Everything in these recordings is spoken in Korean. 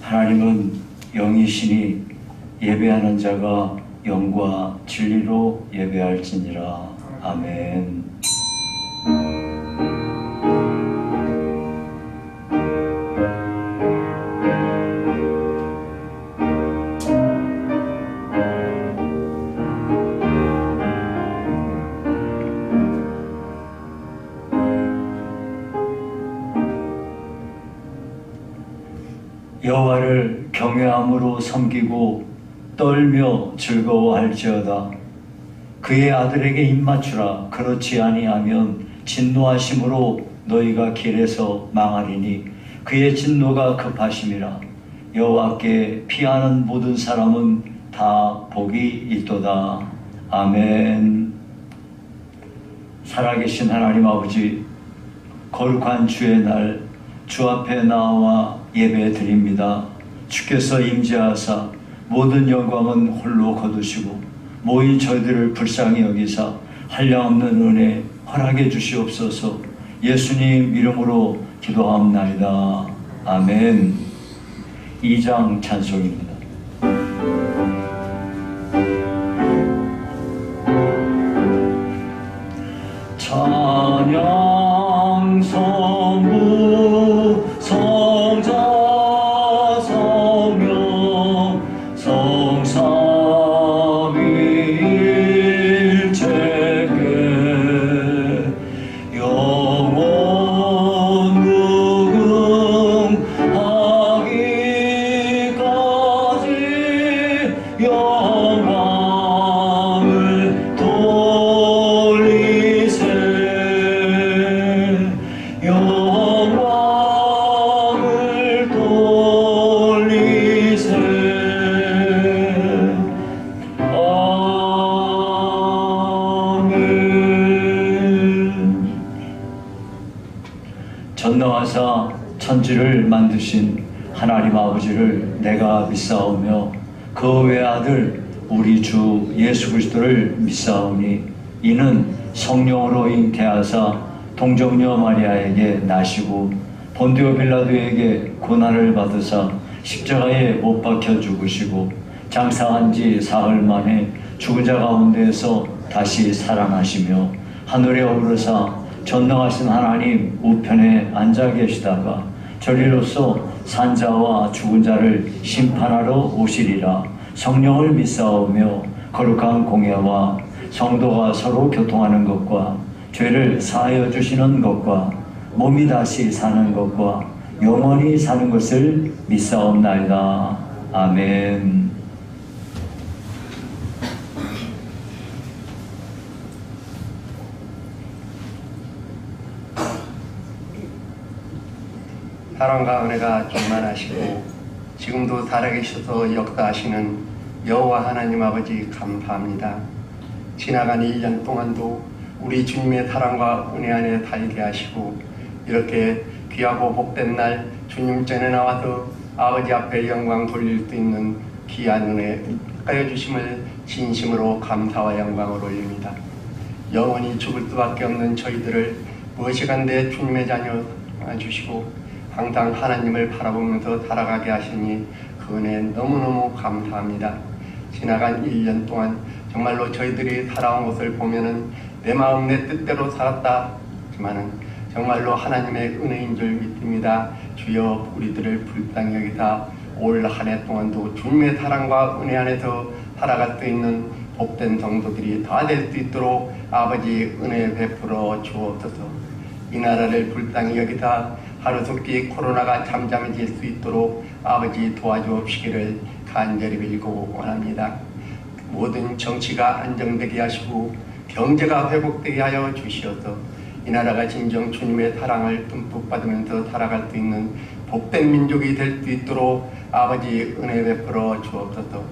하나님은 영이시니 예배하는 자가 영과 진리로 예배할지니라. 아멘. 여호와를 경외함으로 섬기고 떨며 즐거워할지어다. 그의 아들에게 입맞추라. 그렇지 아니하면 진노하심으로 너희가 길에서 망하리니 그의 진노가 급하심이라. 여호와께 피하는 모든 사람은 다 복이 있도다. 아멘. 살아계신 하나님 아버지, 거룩한 주의 날 주 앞에 나와 예배 드립니다. 주께서 임재하사 모든 영광은 홀로 거두시고 모인 저희들을 불쌍히 여기사 한량없는 은혜 허락해 주시옵소서. 예수님 이름으로 기도합나이다. 아멘. 2장 찬송입니다. 찬양 성부 성자 성령 성삼위일체계 영원 무궁하기까지 영광을 돌리세. 영광을 돌리세. 아멘. 전능하사 천지를 만드신 하나님 아버지를 내가 믿사오며 그 외아들 우리 주 예수 그리스도를 믿사오니 이는 성령으로 잉태하사 동정녀 마리아에게 나시고 본디오 빌라도에게 고난을 받으사 십자가에 못 박혀 죽으시고 장사한 지 사흘 만에 죽은 자 가운데에서 다시 살아나시며 하늘에 오르사 전능하신 하나님 우편에 앉아 계시다가 저리로서 산자와 죽은 자를 심판하러 오시리라. 성령을 믿사오며 거룩한 공예와 성도가 서로 교통하는 것과 죄를 사하여 주시는 것과 몸이 다시 사는 것과 영원히 사는 것을 믿사옵나이다. 아멘. 사랑과 은혜가 충만하시고 지금도 살아계셔서 역사하시는 여호와 하나님 아버지 감사합니다. 지나간 1년 동안도 우리 주님의 사랑과 은혜 안에 살게 하시고 이렇게 귀하고 복된 날 주님 전에 나와서 아버지 앞에 영광 돌릴 수 있는 귀한 은혜 하여 주심을 진심으로 감사와 영광을 올립니다. 영원히 죽을 수밖에 없는 저희들을 무엇이간데 주님의 자녀 주시고 항상 하나님을 바라보면서 살아가게 하시니 그 은혜 너무너무 감사합니다. 지나간 1년 동안 정말로 저희들이 살아온 것을 보면은 내 마음 내 뜻대로 살았다 하지만은 정말로 하나님의 은혜인 줄 믿습니다. 주여 우리들을 불쌍히 여기사 올 한 해 동안도 주님의 사랑과 은혜 안에서 살아갈 수 있는 복된 성도들이 다 될 수 있도록 아버지 은혜 베풀어 주옵소서. 이 나라를 불쌍히 여기사 하루속히 코로나가 잠잠해질 수 있도록 아버지 도와주옵시기를 간절히 빌고 원합니다. 모든 정치가 안정되게 하시고 경제가 회복되게 하여 주시어서 이 나라가 진정 주님의 사랑을 듬뿍 받으면서 살아갈 수 있는 복된 민족이 될 수 있도록 아버지 은혜 베풀어 주옵소서.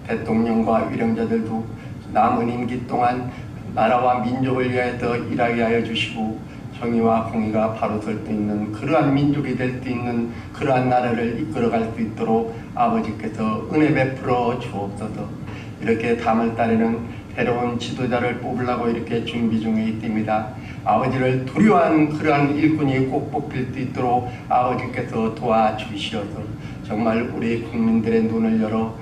대통령과 위령자들도 남은 임기 동안 나라와 민족을 위하여 일하게 하여 주시고 정의와 공의가 바로 설 수 있는 그러한 민족이 될 수 있는 그러한 나라를 이끌어갈 수 있도록 아버지께서 은혜 베풀어 주옵소서. 이렇게 다음달 달에는 새로운 지도자를 뽑으려고 이렇게 준비 중에 있습니다. 아버지를 두려워하는 그러한 일꾼이 꼭 뽑힐 수 있도록 아버지께서 도와주시어서 정말 우리 국민들의 눈을 열어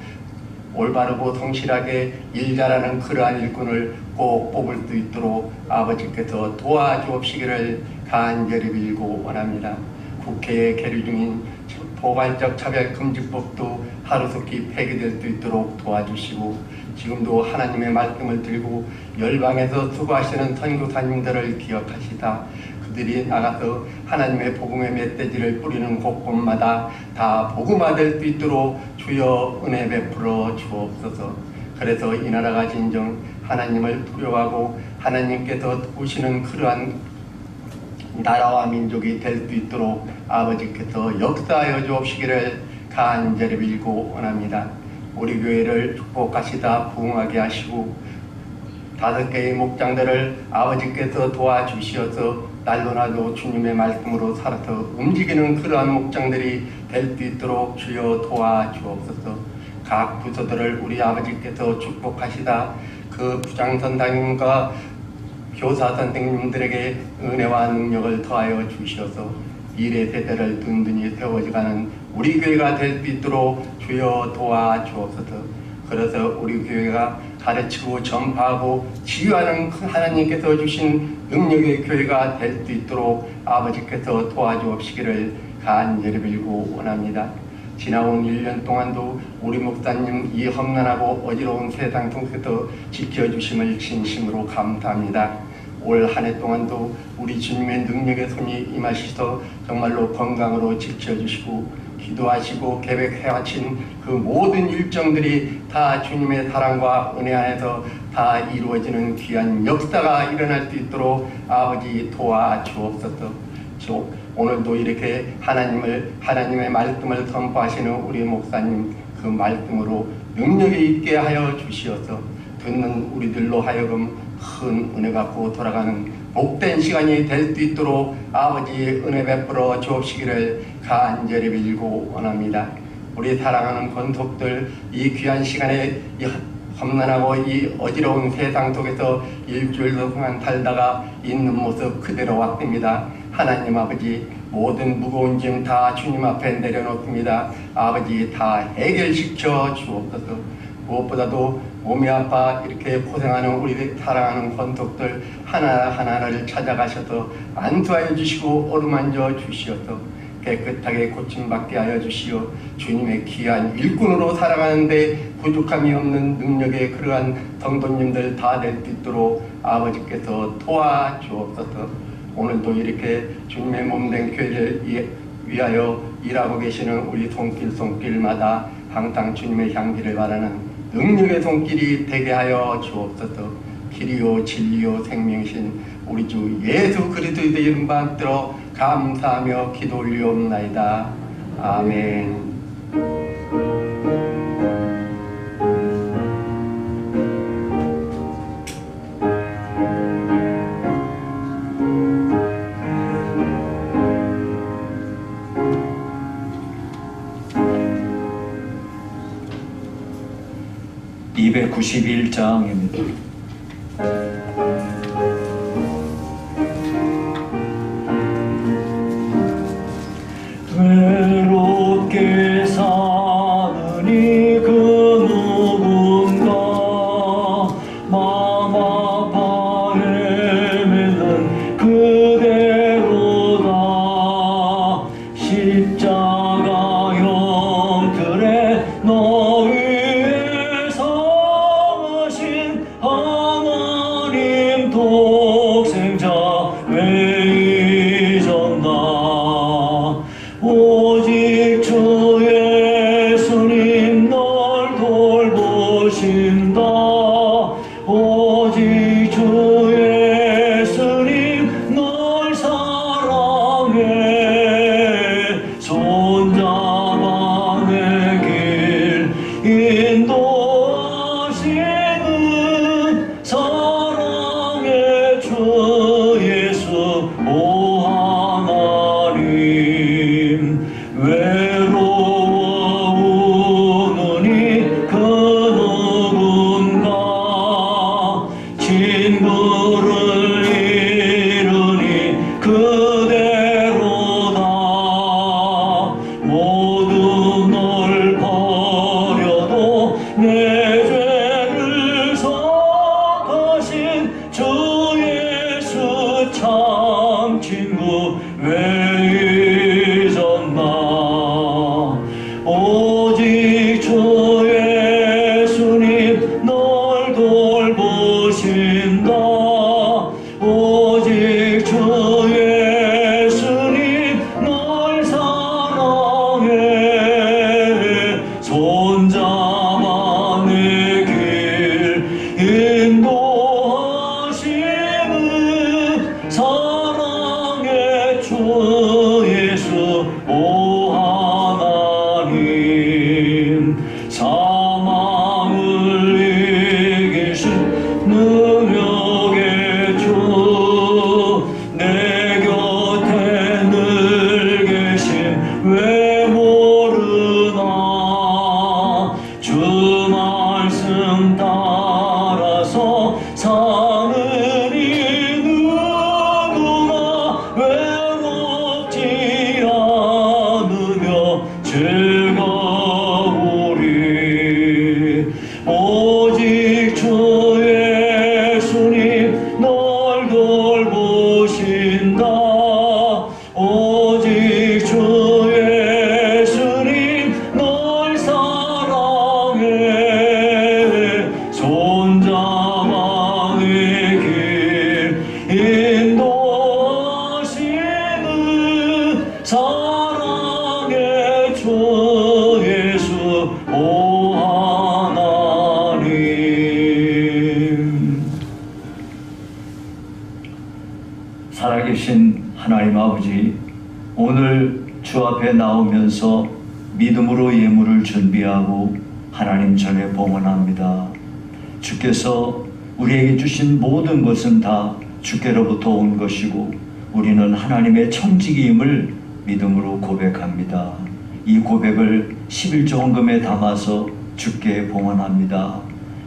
올바르고 성실하게 일 잘하는 그러한 일꾼을 꼭 뽑을 수 있도록 아버지께서 도와주옵시기를 간절히 빌고 원합니다. 국회에 계류 중인 포괄적 차별금지법도 하루속히 폐기될 수 있도록 도와주시고, 지금도 하나님의 말씀을 들고 열방에서 수고하시는 선교사님들을 기억하시다 그들이 나가서 하나님의 복음의 메시지를 뿌리는 곳곳마다 다 복음화될 수 있도록 주여 은혜 베풀어 주옵소서. 그래서 이 나라가 진정 하나님을 두려워하고 하나님께서 도우시는 그러한 나라와 민족이 될 수 있도록 아버지께서 역사하여 주옵시기를 간절히 빌고 원합니다. 우리 교회를 축복하시다 부흥하게 하시고 5개의 목장들을 아버지께서 도와주시어서 날로나도 주님의 말씀으로 살아서 움직이는 그러한 목장들이 될 수 있도록 주여 도와주옵소서. 각 부서들을 우리 아버지께서 축복하시다 그 부장선장님과 교사 선생님들에게 은혜와 능력을 더하여 주시어서 미래 세대를 든든히 세워져가는 우리 교회가 될 수 있도록 주여 도와주옵소서. 그래서 우리 교회가 가르치고 전파하고 치유하는 하나님께서 주신 능력의 교회가 될 수 있도록 아버지께서 도와주옵시기를 간절히 빌고 원합니다. 지나온 1년 동안도 우리 목사님 이 험난하고 어지러운 세상 속에서 지켜주심을 진심으로 감사합니다. 올 한 해 동안도 우리 주님의 능력의 손이 임하시서 정말로 건강으로 지켜주시고 기도하시고 계획해하신 그 모든 일정들이 다 주님의 사랑과 은혜 안에서 다 이루어지는 귀한 역사가 일어날 수 있도록 아버지 도와주옵소서. 오늘도 이렇게 하나님의 말씀을 선포하시는 우리 목사님 그 말씀으로 능력이 있게 하여 주시어서 듣는 우리들로 하여금 큰 은혜 받고 돌아가는 복된 시간이 될 수 있도록 아버지 은혜 베풀어 주옵시기를 간절히 빌고 원합니다. 우리 사랑하는 권속들 이 귀한 시간에 이 험난하고 이 어지러운 세상 속에서 일주일 동안 살다가 있는 모습 그대로 왔습니다. 하나님 아버지 모든 무거운 짐 다 주님 앞에 내려놓습니다. 아버지 다 해결시켜 주옵소서. 무엇보다도 몸이 아파 이렇게 고생하는 우리 사랑하는 권속들 하나하나를 찾아가셔서 안수하여 주시고 어루만져 주시어서 깨끗하게 고침받게 하여 주시어 주님의 귀한 일꾼으로 살아가는데 부족함이 없는 능력의 그러한 성도님들 다 될 수 있도록 아버지께서 도와주옵소서. 오늘도 이렇게 주님의 몸된 교회를 위하여 일하고 계시는 우리 손길마다 항상 주님의 향기를 바라는 능력의 손길이 되게 하여 주옵소서. 길이요 진리요 생명이신 우리 주 예수 그리스도의 이름 받들어 감사하며 기도 올리옵나이다. 아멘. (291장입니다) 외롭게 사느니 그 누군가 마음 아파 헤매는 그대로다. 십자가 형틀에 너 위에 서신 하나님 독생자 왜 잊었나. 오직 주 예수님 널 돌보신다. 오직 주 예수님 널 사랑해. 손잡아 내 길 인도하시는 사랑의 주 예수 오 하나님. 외로워 우느니 그 누군가 왜 모르나 주 말씀 따라서 사는 이 누구나 외롭지 않으며 즐거우리 오직 주 예수님 널 돌보신다 오직 주 예수님 널 사랑해 손잡아 내 길 인도하시는 사랑의 주 예수 오 하나님. 살아계신 하나님 아버지, 오늘 주 앞에 나오면서 믿음으로 예물을 준비하고 하나님 전에 봉헌합니다. 주께서 우리에게 주신 모든 것은 다 주께로부터 온 것이고 우리는 하나님의 청지기임을 믿음으로 고백합니다. 이 고백을 11조 헌금에 담아서 주께 봉헌합니다.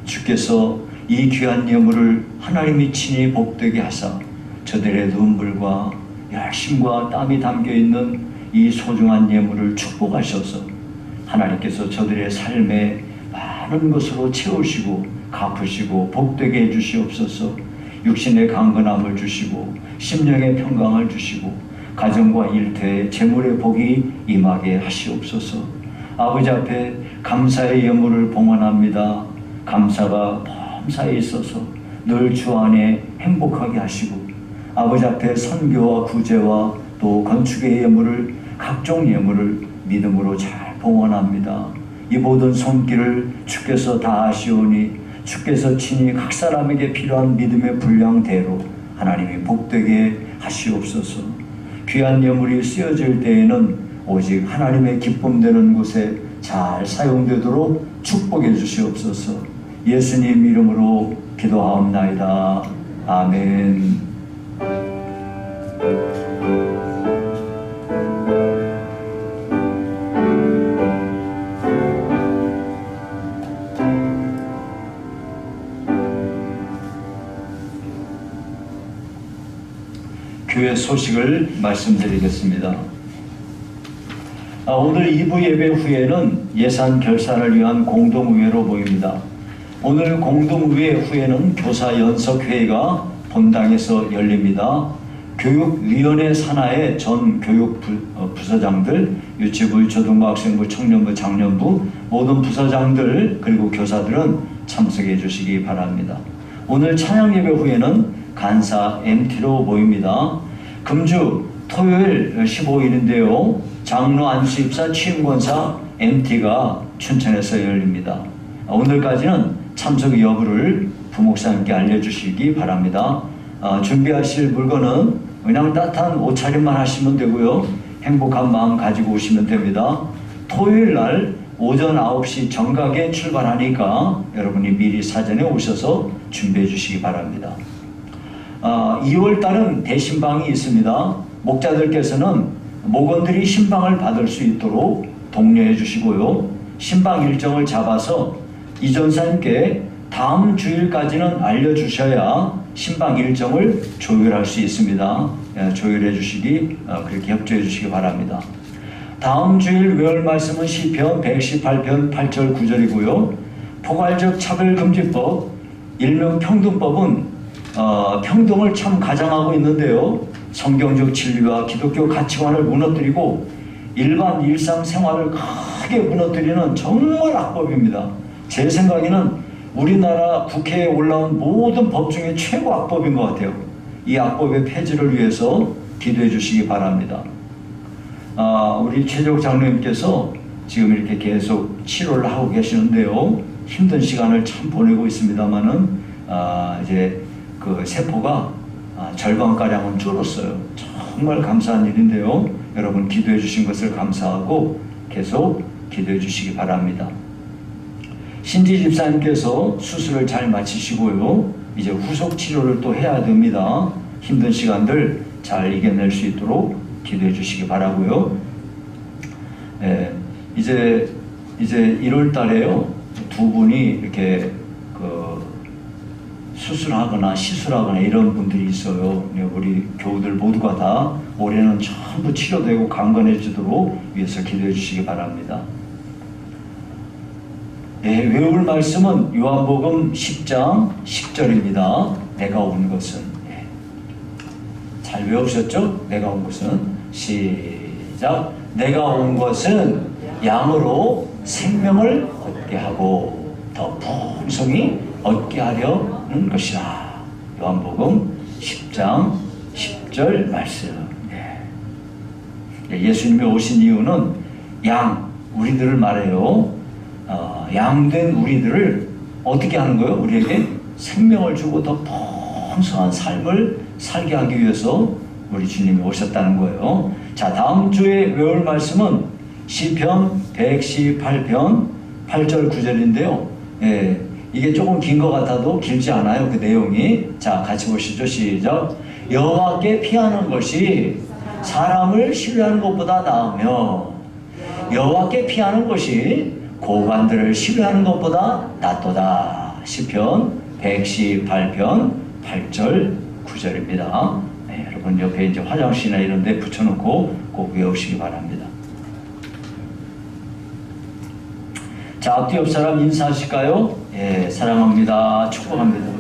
주께서 이 귀한 예물을 하나님이 친히 복되게 하사 저들의 눈물과 열심과 땀이 담겨있는 이 소중한 예물을 축복하셔서 하나님께서 저들의 삶에 많은 것으로 채우시고 갚으시고 복되게 해주시옵소서. 육신의 강건함을 주시고 심령의 평강을 주시고 가정과 일터에 재물의 복이 임하게 하시옵소서. 아버지 앞에 감사의 예물을 봉헌합니다. 감사가 범사에 있어서 늘 주 안에 행복하게 하시고 아버지 앞에 선교와 구제와 또 건축의 예물을 각종 예물을 믿음으로 잘 봉헌합니다. 이 모든 손길을 주께서 다 아시오니 주께서 친히 각 사람에게 필요한 믿음의 분량대로 하나님이 복되게 하시옵소서. 귀한 예물이 쓰여질 때에는 오직 하나님의 기쁨되는 곳에 잘 사용되도록 축복해 주시옵소서. 예수님 이름으로 기도하옵나이다. 아멘. 교회 소식을 말씀드리겠습니다. 오늘 2부 예배 후에는 예산 결산을 위한 공동의회로 모입니다. 오늘 공동의회 후에는 교사 연석회의가 본당에서 열립니다. 교육위원회 산하의 전 교육부서장들, 유치부, 초등부, 학생부, 청년부, 장년부 모든 부서장들 그리고 교사들은 참석해 주시기 바랍니다. 오늘 찬양예배 후에는 간사 MT로 모입니다. 금주 토요일 15일인데요. 장로 안수입사 취임권사 MT가 춘천에서 열립니다. 오늘까지는 참석 여부를 부목사님께 알려주시기 바랍니다. 준비하실 물건은 그냥 따뜻한 옷차림만 하시면 되고요. 행복한 마음 가지고 오시면 됩니다. 토요일 날 오전 9시 정각에 출발하니까 여러분이 미리 사전에 오셔서 준비해 주시기 바랍니다. 2월 달은 대신방이 있습니다. 목자들께서는 목원들이 신방을 받을 수 있도록 독려해 주시고요. 신방 일정을 잡아서 이전사님께 다음 주일까지는 알려주셔야 신방 일정을 조율할 수 있습니다. 조율해 주시기, 그렇게 협조해 주시기 바랍니다. 다음 주일 외울 말씀은 시편 118편 8절 9절이고요. 포괄적 차별금지법, 일명 평등법은 평등을 참 가장하고 있는데요. 성경적 진리와 기독교 가치관을 무너뜨리고 일반 일상생활을 크게 무너뜨리는 정말 악법입니다. 제 생각에는 우리나라 국회에 올라온 모든 법 중에 최고 악법인 것 같아요. 이 악법의 폐지를 위해서 기도해 주시기 바랍니다. 우리 최재욱 장로님께서 지금 이렇게 계속 치료를 하고 계시는데요. 힘든 시간을 참 보내고 있습니다만은 이제 그 세포가 절반가량은 줄었어요. 정말 감사한 일인데요. 여러분 기도해 주신 것을 감사하고 계속 기도해 주시기 바랍니다. 신지 집사님께서 수술을 잘 마치시고요. 이제 후속 치료를 또 해야 됩니다. 힘든 시간들 잘 이겨낼 수 있도록 기도해 주시기 바라고요. 예, 이제 1월 달에요. 두 분이 이렇게 수술하거나 시술하거나 이런 분들이 있어요. 우리 교우들 모두가 다 올해는 전부 치료되고 강건해지도록 위해서 기도해 주시기 바랍니다. 예, 외울 말씀은 요한복음 10장 10절입니다. 내가 온 것은, 예. 잘 외우셨죠? 내가 온 것은 시작. 내가 온 것은 양으로 생명을 얻게 하고 더 풍성히 얻게 하려는 것이라. 요한복음 10장 10절 말씀. 예. 예수님이 오신 이유는 우리들을 말해요. 양된 우리들을 어떻게 하는 거예요? 우리에게 생명을 주고 더 풍성한 삶을 살게 하기 위해서 우리 주님이 오셨다는 거예요. 자, 다음 주에 외울 말씀은 시편 118편 8절 9절인데요. 예, 이게 조금 긴 것 같아도 길지 않아요. 그 내용이. 자, 같이 보시죠. 시작. 여호와께 피하는 것이 사람을 신뢰하는 것보다 나으며 여호와께 피하는 것이 고관들을 신뢰하는 것보다 낫도다. 시편 118편 8절 9절입니다. 네, 여러분 옆에 이제 화장실이나 이런 데 붙여놓고 꼭 외우시기 바랍니다. 자, 앞뒤 옆 사람 인사하실까요? 예, 사랑합니다. 축복합니다.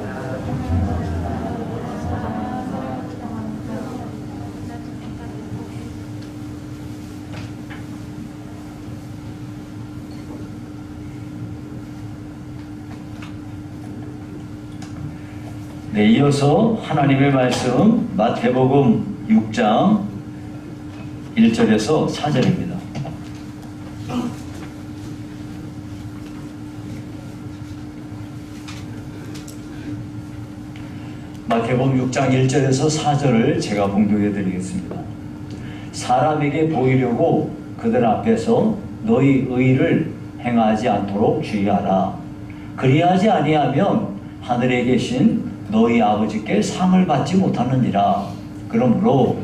네, 이어서 하나님의 말씀 마태복음 6장 1절에서 4절입니다. 마태복음 6장 1절에서 4절을 제가 봉독해 드리겠습니다. 사람에게 보이려고 그들 앞에서 너희 의를 행하지 않도록 주의하라. 그리하지 아니하면 하늘에 계신 너희 아버지께 상을 받지 못하느니라. 그러므로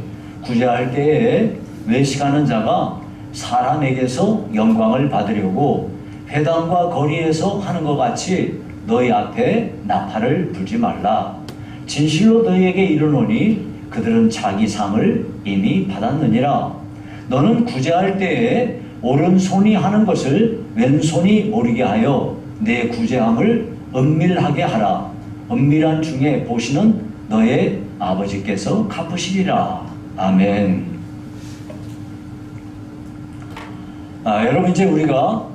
구제할 때에 외식하는 자가 사람에게서 영광을 받으려고 회당과 거리에서 하는 것 같이 너희 앞에 나팔을 불지 말라. 진실로 너희에게 이르노니 그들은 자기 상을 이미 받았느니라. 너는 구제할 때에 오른손이 하는 것을 왼손이 모르게 하여 내 구제함을 은밀하게 하라. 은밀한 중에 보시는 너의 아버지께서 갚으시리라. 아멘. 여러분, 이제 우리가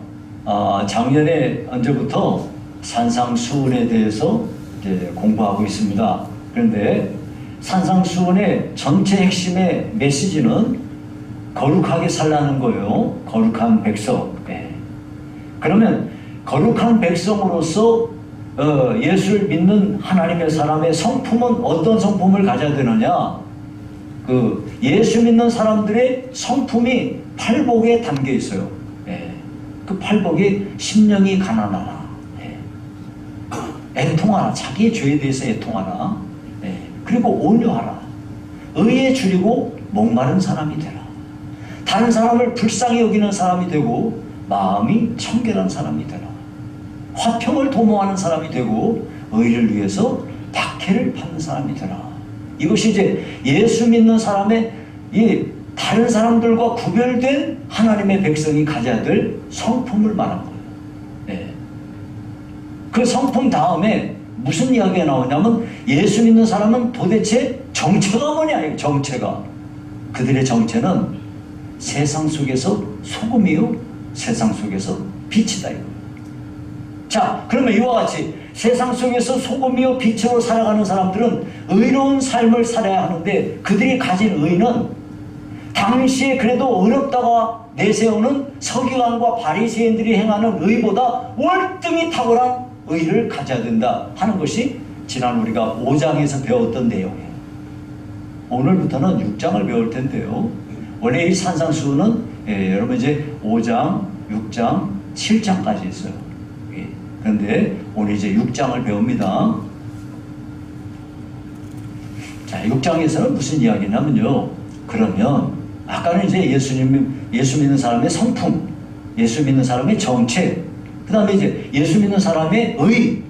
작년에 언제부터 산상수훈에 대해서 이제 공부하고 있습니다. 그런데 산상수훈의 전체 핵심의 메시지는 거룩하게 살라는 거예요. 거룩한 백성. 네. 그러면 거룩한 백성으로서 예수를 믿는 하나님의 사람의 성품은 어떤 성품을 가져야 되느냐? 그 예수 믿는 사람들의 성품이 팔복에 담겨 있어요. 예. 그 팔복이 심령이 가난하라. 예. 애통하라. 자기의 죄에 대해서 애통하라. 예. 그리고 온유하라. 의에 줄이고 목마른 사람이 되라. 다른 사람을 불쌍히 여기는 사람이 되고 마음이 청결한 사람이 되라. 화평을 도모하는 사람이 되고 의를 위해서 박해를 받는 사람이 되라. 이것이 이제 예수 믿는 사람의 이 다른 사람들과 구별된 하나님의 백성이 가져야 될 성품을 말한 거예요. 네. 그 성품 다음에 무슨 이야기가 나오냐면 예수 믿는 사람은 도대체 정체가 뭐냐. 정체가 그들의 정체는 세상 속에서 소금이요 세상 속에서 빛이다. 자, 그러면 이와 같이 세상 속에서 소금이요 빛으로 살아가는 사람들은 의로운 삶을 살아야 하는데 그들이 가진 의는 당시에 그래도 어렵다가 내세우는 서기관과 바리새인들이 행하는 의보다 월등히 탁월한 의를 가져야 된다 하는 것이 지난 우리가 5장에서 배웠던 내용이에요. 오늘부터는 6장을 배울 텐데요. 원래 이 산상수훈은 여러분 이제 5장, 6장, 7장까지 있어요. 그런데 오늘 이제 6장을 배웁니다. 자, 6장에서는 무슨 이야기냐면요. 그러면 아까는 이제 예수님이 예수 믿는 사람의 성품, 예수 믿는 사람의 정체, 그 다음에 이제 예수 믿는 사람의 의,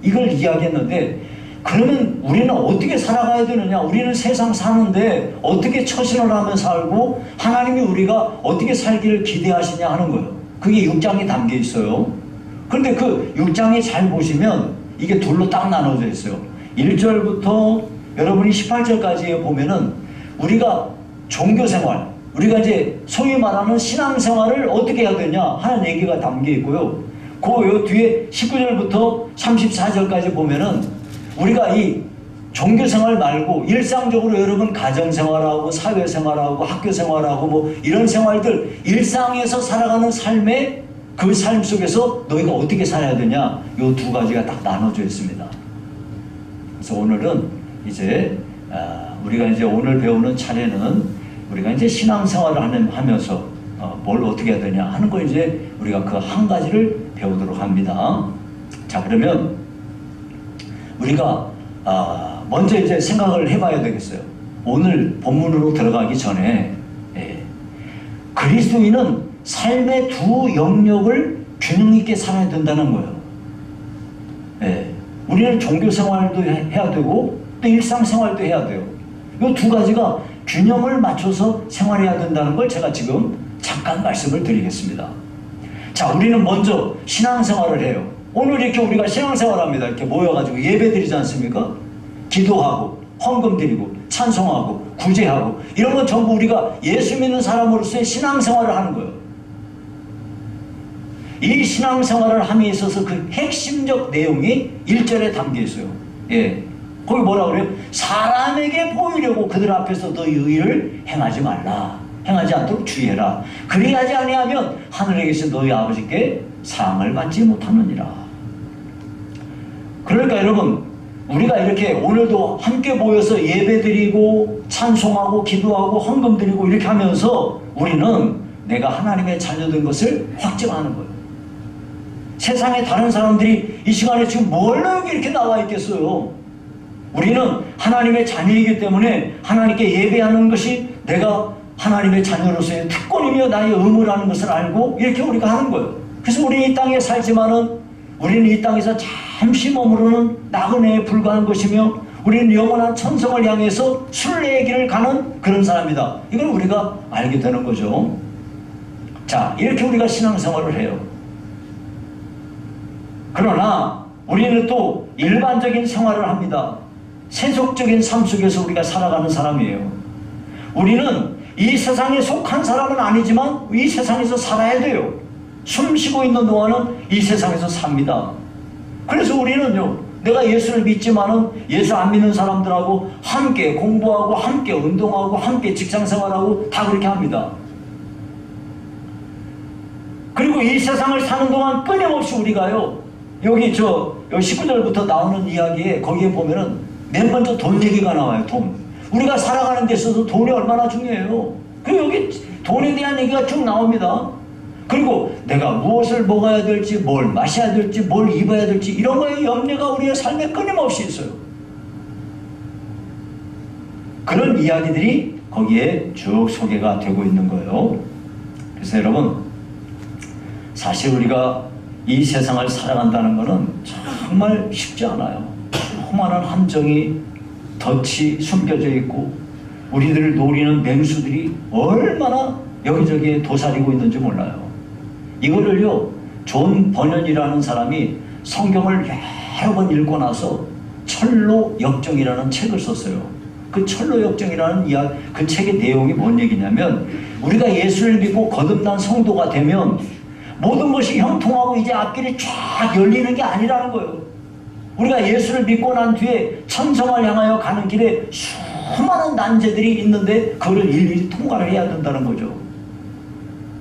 이걸 이야기했는데, 그러면 우리는 어떻게 살아가야 되느냐? 우리는 세상 사는데 어떻게 처신을 하며 살고 하나님이 우리가 어떻게 살기를 기대하시냐 하는 거예요. 그게 6장에 담겨 있어요. 그런데 그 6장에 잘 보시면 이게 둘로 딱 나눠져 있어요. 1절부터 여러분이 18절까지 보면은 우리가 종교생활, 우리가 이제 소위 말하는 신앙생활을 어떻게 해야 되냐 하는 얘기가 담겨 있고요. 그 뒤에 19절부터 34절까지 보면은 우리가 이 종교생활 말고 일상적으로 여러분 가정생활하고 사회생활하고 학교생활하고 뭐 이런 생활들 일상에서 살아가는 삶의 그 삶 속에서 너희가 어떻게 살아야 되냐, 이 두 가지가 딱 나눠져 있습니다. 그래서 오늘은 이제 우리가 이제 오늘 배우는 차례는 우리가 이제 신앙생활을 하면서 뭘 어떻게 해야 되냐 하는 거 이제 우리가 그 한 가지를 배우도록 합니다. 자, 그러면 우리가 먼저 이제 생각을 해봐야 되겠어요. 오늘 본문으로 들어가기 전에 그리스도인은 삶의 두 영역을 균형 있게 살아야 된다는 거예요. 우리는 종교생활도 해야 되고 또 일상생활도 해야 돼요. 이 두 가지가 균형을 맞춰서 생활해야 된다는 걸 제가 지금 잠깐 말씀을 드리겠습니다. 자, 우리는 먼저 신앙생활을 해요. 오늘 이렇게 우리가 신앙생활합니다. 이렇게 모여가지고 예배 드리지 않습니까? 기도하고 헌금 드리고 찬송하고 구제하고 이런 건 전부 우리가 예수 믿는 사람으로서의 신앙생활을 하는 거예요. 이 신앙생활을 함에 있어서 그 핵심적 내용이 1절에 담겨 있어요. 거기 뭐라 그래요? 사람에게 보이려고 그들 앞에서 너희 의를 행하지 말라. 행하지 않도록 주의해라. 그리하지 아니하면 하늘에 계신 너희 아버지께 상을 받지 못하느니라. 그러니까 여러분, 우리가 이렇게 오늘도 함께 모여서 예배드리고 찬송하고 기도하고 헌금 드리고 이렇게 하면서 우리는 내가 하나님의 자녀된 것을 확증하는 거예요. 세상에 다른 사람들이 이 시간에 지금 뭘로 여기 이렇게 나와 있겠어요? 우리는 하나님의 자녀이기 때문에 하나님께 예배하는 것이 내가 하나님의 자녀로서의 특권이며 나의 의무라는 것을 알고 이렇게 우리가 하는 거예요. 그래서 우리는 이 땅에 살지만은 우리는 이 땅에서 잠시 머무르는 나그네에 불과한 것이며 우리는 영원한 천성을 향해서 순례의 길을 가는 그런 사람이다. 이걸 우리가 알게 되는 거죠. 자, 이렇게 우리가 신앙생활을 해요. 그러나 우리는 또 일반적인 생활을 합니다. 세속적인 삶 속에서 우리가 살아가는 사람이에요. 우리는 이 세상에 속한 사람은 아니지만 이 세상에서 살아야 돼요. 숨 쉬고 있는 동안은 이 세상에서 삽니다. 그래서 우리는요, 내가 예수를 믿지만은 예수 안 믿는 사람들하고 함께 공부하고 함께 운동하고 함께 직장생활하고 다 그렇게 합니다. 그리고 이 세상을 사는 동안 끊임없이 우리가요, 여기 19절부터 나오는 이야기에 거기에 보면은 맨 먼저 돈 얘기가 나와요. 돈. 우리가 살아가는 데 있어서 돈이 얼마나 중요해요. 그리고 여기 돈에 대한 얘기가 쭉 나옵니다. 그리고 내가 무엇을 먹어야 될지, 뭘 마셔야 될지, 뭘 입어야 될지 이런 거에 염려가 우리의 삶에 끊임없이 있어요. 그런 이야기들이 거기에 쭉 소개가 되고 있는 거예요. 그래서 여러분, 사실 우리가 이 세상을 살아간다는 것은 정말 쉽지 않아요. 수많은 함정이 덫이 숨겨져 있고 우리들을 노리는 맹수들이 얼마나 여기저기에 도사리고 있는지 몰라요. 이거를요, 존 버년이라는 사람이 성경을 여러 번 읽고 나서 철로 역정이라는 책을 썼어요. 그 철로 역정이라는 그 책의 내용이 뭔 얘기냐면, 우리가 예수를 믿고 거듭난 성도가 되면 모든 것이 형통하고 이제 앞길이 쫙 열리는 게 아니라는 거예요. 우리가 예수를 믿고 난 뒤에 천성을 향하여 가는 길에 수많은 난제들이 있는데 그걸 일일이 통과를 해야 된다는 거죠.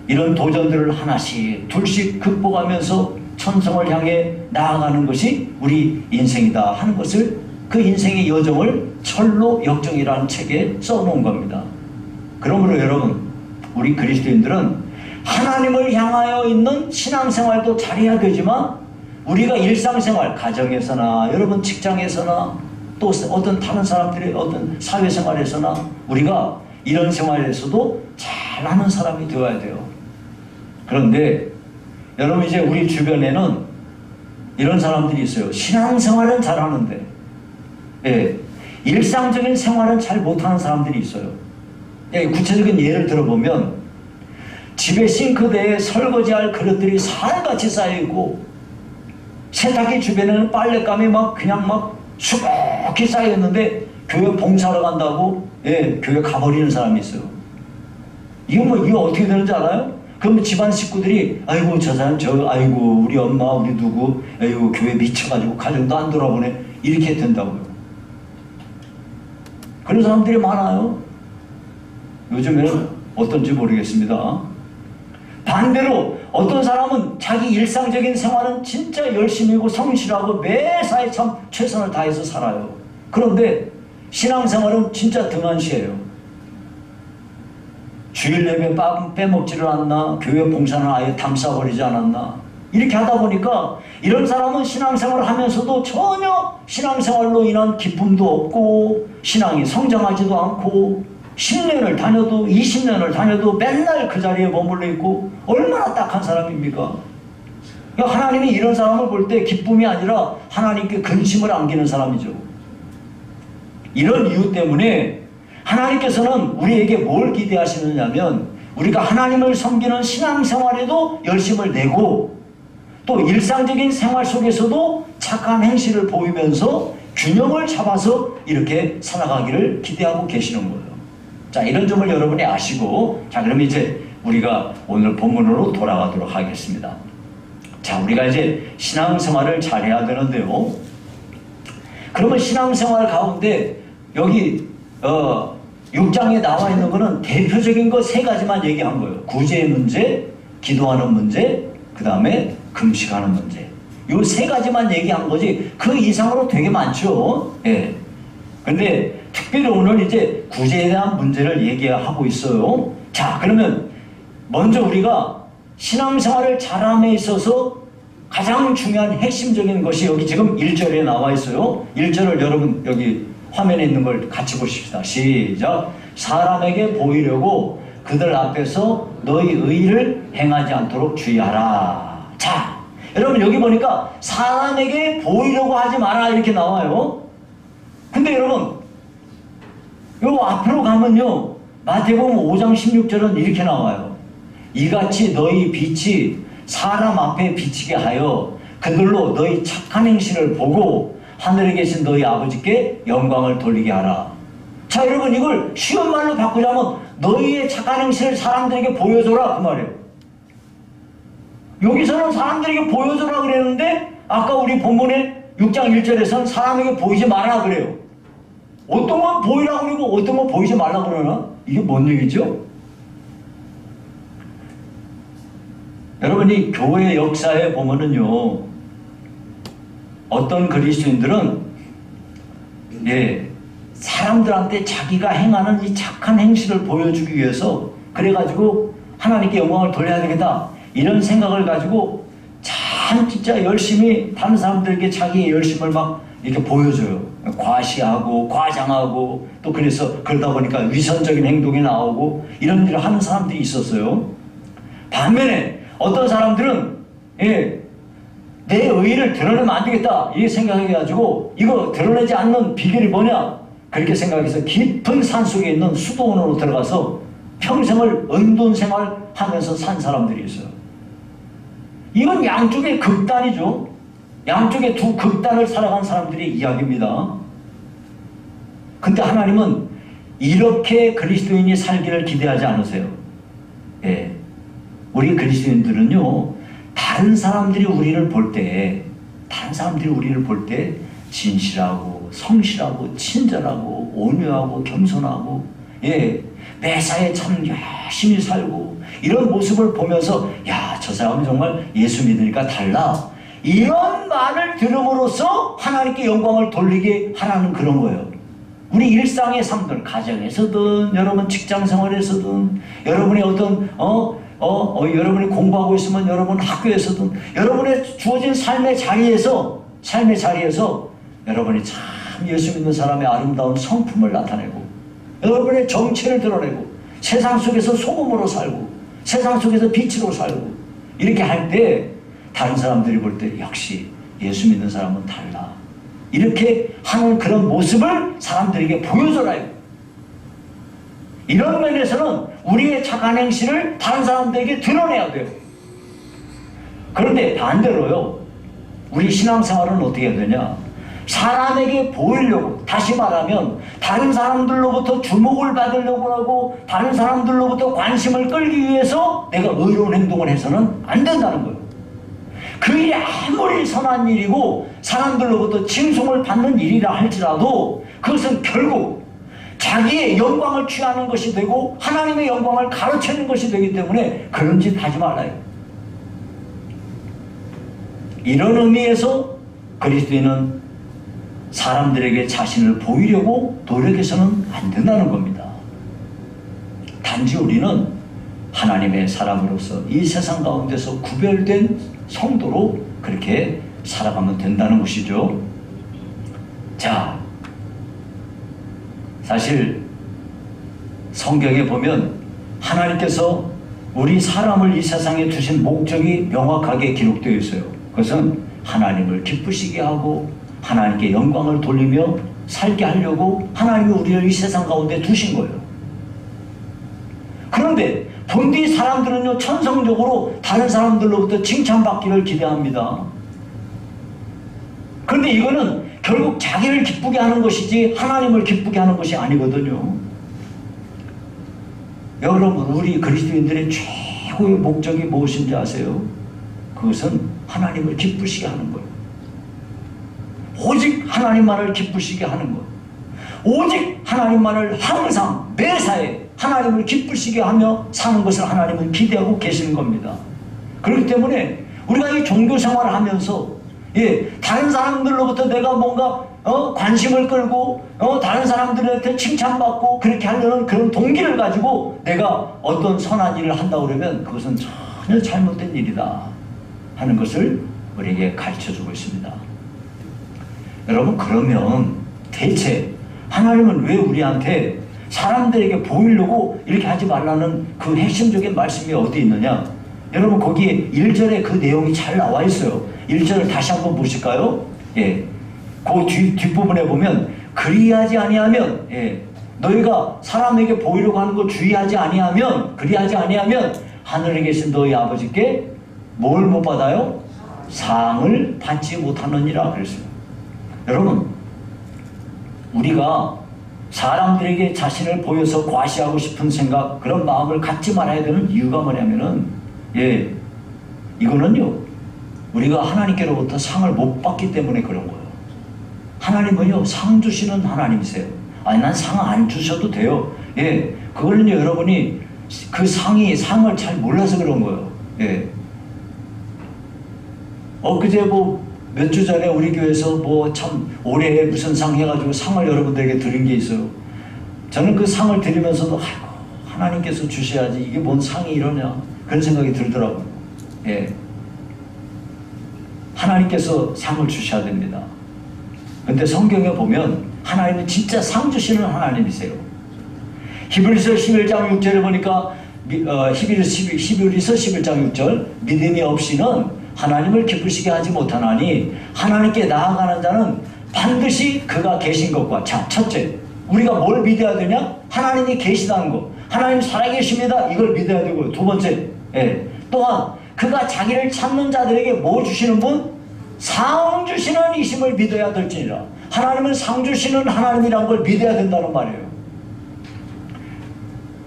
이런 도전들을 하나씩 둘씩 극복하면서 천성을 향해 나아가는 것이 우리 인생이다 하는 것을, 그 인생의 여정을 철로 역정이라는 책에 써놓은 겁니다. 그러므로 여러분, 우리 그리스도인들은 하나님을 향하여 있는 신앙생활도 잘해야 되지만 우리가 일상생활, 가정에서나 여러분 직장에서나 또 어떤 다른 사람들의 어떤 사회생활에서나 우리가 이런 생활에서도 잘하는 사람이 되어야 돼요. 그런데 여러분 이제 우리 주변에는 이런 사람들이 있어요. 신앙생활은 잘하는데 예, 일상적인 생활은 잘 못하는 사람들이 있어요. 예, 구체적인 예를 들어보면 집에 싱크대에 설거지할 그릇들이 산같이 쌓여있고 세탁기 주변에는 빨랫감이 막 그냥 막 수북히 쌓여있는데 교회 봉사하러 간다고 예, 교회 가버리는 사람이 있어요. 이거 어떻게 되는지 알아요? 그러면 집안 식구들이 아이고 저 사람 아이고 우리 엄마 우리 누구 아이고 교회 미쳐가지고 가정도 안 돌아보네 이렇게 된다고요. 그런 사람들이 많아요. 요즘에는 어떤지 모르겠습니다. 반대로 어떤 사람은 자기 일상적인 생활은 진짜 열심히고 성실하고 매사에 참 최선을 다해서 살아요. 그런데 신앙생활은 진짜 등한시해요. 주일 예배 빼먹지를 않나, 교회 봉사는 아예 담싸버리지 않았나, 이렇게 하다 보니까 이런 사람은 신앙생활을 하면서도 전혀 신앙생활로 인한 기쁨도 없고 신앙이 성장하지도 않고 10년을 다녀도 20년을 다녀도 맨날 그 자리에 머물러 있고 얼마나 딱한 사람입니까? 그러니까 하나님이 이런 사람을 볼 때 기쁨이 아니라 하나님께 근심을 안기는 사람이죠. 이런 이유 때문에 하나님께서는 우리에게 뭘 기대하시느냐면 우리가 하나님을 섬기는 신앙생활에도 열심을 내고 또 일상적인 생활 속에서도 착한 행실을 보이면서 균형을 잡아서 이렇게 살아가기를 기대하고 계시는 거예요. 자, 이런 점을 여러분이 아시고 자, 그럼 이제 우리가 오늘 본문으로 돌아가도록 하겠습니다. 자, 우리가 이제 신앙생활을 잘해야 되는데요. 그러면 신앙생활 가운데 여기 6장에 나와 있는 거는 대표적인 거 3가지만 얘기한 거예요. 구제의 문제, 기도하는 문제, 그 다음에 금식하는 문제. 요 3가지만 얘기한 거지 그 이상으로 되게 많죠. 예. 근데 특별히 오늘 이제 구제에 대한 문제를 얘기하고 있어요. 자, 그러면 먼저 우리가 신앙생활을 잘함에 있어서 가장 중요한 핵심적인 것이 여기 지금 1절에 나와 있어요. 1절을 여러분 여기 화면에 있는 걸 같이 보십시다. 시작. 사람에게 보이려고 그들 앞에서 너희 의를 행하지 않도록 주의하라. 자, 여러분 여기 보니까 사람에게 보이려고 하지 마라 이렇게 나와요. 근데 여러분 요 앞으로 가면요 마태복음 5장 16절은 이렇게 나와요. 이같이 너희 빛이 사람 앞에 비치게 하여 그들로 너희 착한 행실을 보고 하늘에 계신 너희 아버지께 영광을 돌리게 하라. 자, 여러분 이걸 쉬운 말로 바꾸자면 너희의 착한 행실을 사람들에게 보여줘라 그 말이에요. 여기서는 사람들에게 보여줘라 그랬는데 아까 우리 본문에 6장 1절에서는 사람에게 보이지 말라 그래요. 어떤 건 보이라 그러고 어떤 건 보이지 말라 그러나? 이게 뭔 얘기죠? 여러분이 교회 역사에 보면은요 어떤 그리스도인들은 예, 사람들한테 자기가 행하는 이 착한 행실을 보여주기 위해서 그래가지고 하나님께 영광을 돌려야 되겠다 이런 생각을 가지고 참 진짜 열심히 다른 사람들에게 자기의 열심을 막 이렇게 보여줘요. 과시하고 과장하고 또 그래서 그러다 보니까 위선적인 행동이 나오고 이런 일을 하는 사람들이 있었어요. 반면에 어떤 사람들은 예, 내 의의를 드러내면 안 되겠다 이렇게 생각해가지고 이거 드러내지 않는 비결이 뭐냐 그렇게 생각해서 깊은 산속에 있는 수도원으로 들어가서 평생을 은둔 생활하면서 산 사람들이 있어요. 이건 양쪽의 극단이죠. 양쪽의 두 극단을 살아간 사람들의 이야기입니다. 근데 하나님은 이렇게 그리스도인이 살기를 기대하지 않으세요. 예. 우리 그리스도인들은요 다른 사람들이 우리를 볼 때 진실하고 성실하고 친절하고 온유하고 겸손하고 예, 매사에 참 열심히 살고 이런 모습을 보면서 야, 저 사람은 정말 예수 믿으니까 달라 이런 말을 들음으로써 하나님께 영광을 돌리게 하라는 그런 거예요. 우리 일상의 삶들 가정에서든 여러분 직장생활에서든 여러분이 어떤 여러분이 공부하고 있으면 여러분 학교에서든 여러분의 주어진 삶의 자리에서 여러분이 참 예수 믿는 사람의 아름다운 성품을 나타내고 여러분의 정체를 드러내고 세상 속에서 소금으로 살고 세상 속에서 빛으로 살고 이렇게 할 때 다른 사람들이 볼 때 역시 예수 믿는 사람은 달라. 이렇게 하는 그런 모습을 사람들에게 보여줘라. 이런 면에서는 우리의 착한 행실을 다른 사람들에게 드러내야 돼요. 그런데 반대로요, 우리 신앙생활은 어떻게 해야 되냐? 사람에게 보이려고, 다시 말하면 다른 사람들로부터 주목을 받으려고 하고 다른 사람들로부터 관심을 끌기 위해서 내가 의로운 행동을 해서는 안 된다는 거예요. 그 일이 아무리 선한 일이고 사람들로부터 칭송을 받는 일이라 할지라도 그것은 결국 자기의 영광을 취하는 것이 되고 하나님의 영광을 가로채는 것이 되기 때문에 그런 짓 하지 말아요. 이런 의미에서 그리스도인은 사람들에게 자신을 보이려고 노력해서는 안 된다는 겁니다. 단지 우리는 하나님의 사람으로서 이 세상 가운데서 구별된 성도로 그렇게 살아가면 된다는 것이죠. 자, 사실 성경에 보면 하나님께서 우리 사람을 이 세상에 두신 목적이 명확하게 기록되어 있어요. 그것은 하나님을 기쁘시게 하고 하나님께 영광을 돌리며 살게 하려고 하나님이 우리를 이 세상 가운데 두신 거예요. 그런데 본디 사람들은요, 천성적으로 다른 사람들로부터 칭찬받기를 기대합니다. 그런데 이거는 결국 자기를 기쁘게 하는 것이지 하나님을 기쁘게 하는 것이 아니거든요. 여러분, 우리 그리스도인들의 최고의 목적이 무엇인지 아세요? 그것은 하나님을 기쁘시게 하는 거예요. 오직 하나님만을 기쁘시게 하는 것. 오직 하나님만을 항상 매사에 하나님을 기쁘시게 하며 사는 것을 하나님은 기대하고 계시는 겁니다. 그렇기 때문에 우리가 이 종교 생활을 하면서 다른 사람들로부터 내가 뭔가 관심을 끌고 다른 사람들한테 칭찬받고 그렇게 하려는 그런 동기를 가지고 내가 어떤 선한 일을 한다고 그러면 그것은 전혀 잘못된 일이다 하는 것을 우리에게 가르쳐주고 있습니다. 여러분, 그러면 대체 하나님은 왜 우리한테 사람들에게 보이려고 이렇게 하지 말라는 그 핵심적인 말씀이 어디 있느냐? 여러분, 거기에 1절에 그 내용이 잘 나와 있어요. 1절을 다시 한번 보실까요? 그 뒷부분에 보면 그리하지 아니하면 너희가 사람에게 보이려고 하는 거 주의하지 아니하면 그리하지 아니하면 하늘에 계신 너희 아버지께 뭘 못 받아요? 상을 받지 못하느니라 그랬어요. 여러분, 우리가 사람들에게 자신을 보여서 과시하고 싶은 생각, 그런 마음을 갖지 말아야 되는 이유가 뭐냐면은 이거는요, 우리가 하나님께로부터 상을 못 받기 때문에 그런 거예요. 하나님은요, 상 주시는 하나님이세요. 아니, 난 상 안 주셔도 돼요. 그거는요, 여러분이 그 상을 잘 몰라서 그런 거예요. 엊그제 몇 주 전에 우리 교회에서 참 올해 무슨 상 해가지고 상을 여러분들에게 드린 게 있어요. 저는 그 상을 드리면서도 아이고, 하나님께서 주셔야지 이게 뭔 상이 이러냐 그런 생각이 들더라고요. 하나님께서 상을 주셔야 됩니다. 근데 성경에 보면 하나님은 진짜 상 주시는 하나님이세요. 히브리서 11장 6절에 보니까 히브리서 11장 6절 믿음이 없이는 하나님을 기쁘시게 하지 못하나니 하나님께 나아가는 자는 반드시 그가 계신 것과, 자, 첫째, 우리가 뭘 믿어야 되냐? 하나님이 계시다는 거, 하나님 살아계십니다, 이걸 믿어야 되고요. 두 번째, 또한 그가 자기를 찾는 자들에게 뭐 주시는 분? 상 주시는 이심을 믿어야 될지니라. 하나님은 상 주시는 하나님이란 걸 믿어야 된다는 말이에요.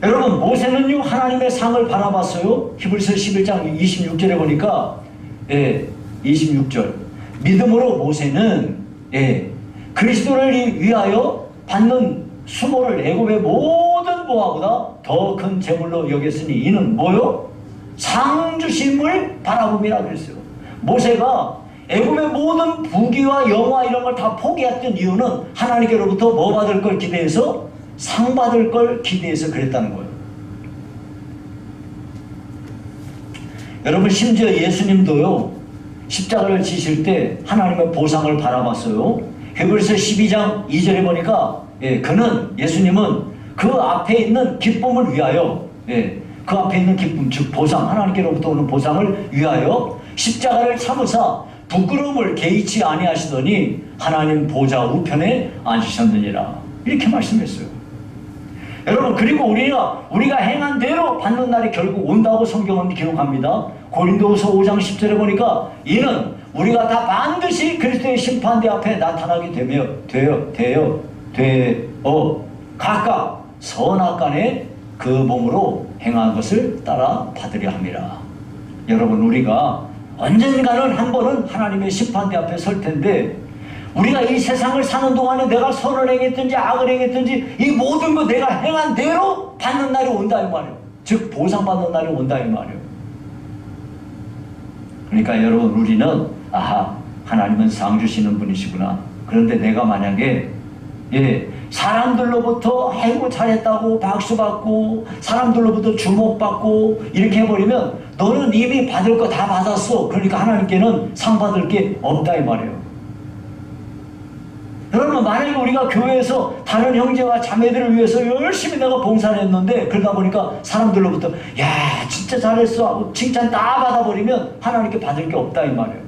여러분, 모세는요, 하나님의 상을 바라봤어요. 히브리서 11장 26절에 보니까 26절, 믿음으로 모세는 그리스도를 위하여 받는 수모를 애굽의 모든 보화보다 더 큰 재물로 여겼으니 이는 뭐요? 상 주심을 바라봄이라 그랬어요. 모세가 애굽의 모든 부귀와 영화 이런 걸 다 포기했던 이유는 하나님께로부터 뭐 받을 걸 기대해서? 상 받을 걸 기대해서 그랬다는 거예요. 여러분, 심지어 예수님도요, 십자가를 지실 때 하나님의 보상을 바라봤어요. 히브리서 12장 2절에 보니까 예수님은 그 앞에 있는 기쁨을 위하여, 그 앞에 있는 기쁨, 즉 보상, 하나님께로부터 오는 보상을 위하여 십자가를 참으사 부끄러움을 개의치 아니하시더니 하나님 보좌 우편에 앉으셨느니라. 이렇게 말씀했어요. 여러분, 그리고 우리가 행한 대로 받는 날이 결국 온다고 성경은 기록합니다. 고린도후서 5장 10절에 보니까 이는 우리가 다 반드시 그리스도의 심판대 앞에 나타나게 되어 각각 선악간에 그 몸으로 행한 것을 따라 받으려 함이라. 여러분, 우리가 언젠가는 한 번은 하나님의 심판대 앞에 설 텐데, 우리가 이 세상을 사는 동안에 내가 선을 행했든지 악을 행했든지 이 모든 거 내가 행한 대로 받는 날이 온다 이 말이에요. 즉 보상받는 날이 온다 이 말이에요. 그러니까 여러분, 우리는 하나님은 상 주시는 분이시구나. 그런데 내가 만약에 사람들로부터 아이고 잘했다고 박수받고 사람들로부터 주목받고 이렇게 해버리면 너는 이미 받을 거 다 받았어. 그러니까 하나님께는 상 받을 게 없다 이 말이에요. 여러분, 만약에 우리가 교회에서 다른 형제와 자매들을 위해서 열심히 내가 봉사를 했는데 그러다 보니까 사람들로부터 야 진짜 잘했어 하고 칭찬 다 받아버리면 하나님께 받을 게 없다 이 말이에요.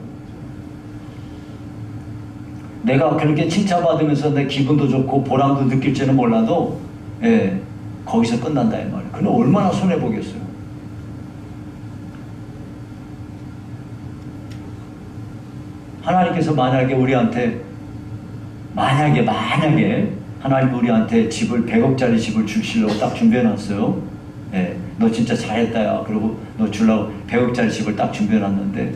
내가 그렇게 칭찬받으면서 내 기분도 좋고 보람도 느낄지는 몰라도 거기서 끝난다 이 말이에요. 그럼 얼마나 손해보겠어요. 하나님께서 만약에 하나님 우리한테 집을 100억짜리 집을 주시려고 딱 준비해놨어요. 너 진짜 잘했다 야. 그리고 너 주려고 100억짜리 집을 딱 준비해놨는데